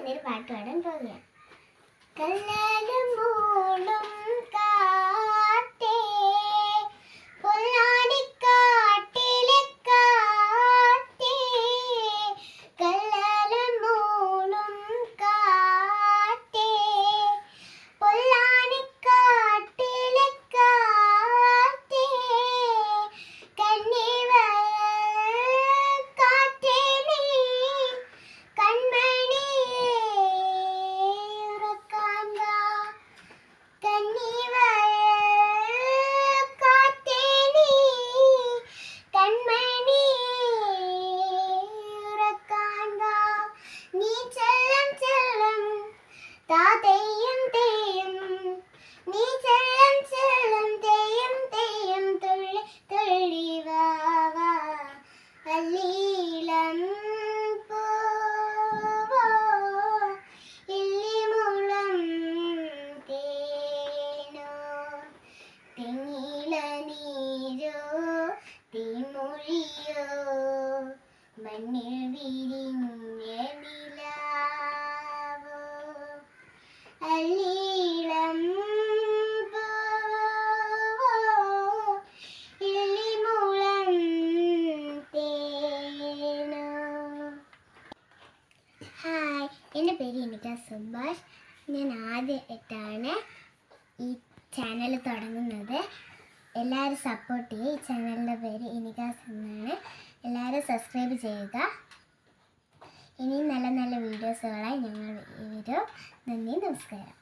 എന്നൊരു പാട്ട് പാടാൻ പോവുകയാണ്. കല്ലാലും മൂളും കാറ്റേ പൊല്ലാനിക്കാട്ടിലെ കാറ്റേ, കല്ലാലും മൂളും കാറ്റേ പൊല്ലാനിക്കാട്ടിലെ കാറ്റേ, കന്നിവയൽ കാറ്റേ നീ കൺമണിയേ ഉറക്കാൻ വാ, കന്നിവയൽ കാറ്റേ നീ കൺമണിയേ ഉറക്കാൻ വാ, നീ ചെല്ലം ചെല്ലം താ തെയ്യം തെയ്യം, നീ ചെല്ലം ചെല്ലം തെയ്യം തെയ്യം തുള്ളി തുള്ളി വാ വാ, അല്ലീലം പൂവോ ഇല്ലിമുളം തേനോ, തെങ്ങില നീരോ തീമൊഴിയോ മണ്ണിൽ വിരിഞ്ഞ നിലാവോ, അല്ലീലം പൂവോ ഇല്ലിമുളം തേനോ. ഹായ്, എൻ്റെ പേര് ഇനിക സുഭാഷ്. ഞാൻ ആദ്യമായിട്ടാണ് ഈ ചാനൽ തുടങ്ങുന്നത്. എല്ലാവരും സപ്പോർട്ട് ചെയ്യുക. ഈ ചാനലിൻ്റെ പേര് ഇനികാസ് എന്നാണ്. എല്ലാവരും സബ്സ്ക്രൈബ് ചെയ്യുക. ഇനിയും നല്ല നല്ല വീഡിയോസുകളായി ഞങ്ങൾ വരും. നന്ദി, നമസ്കാരം.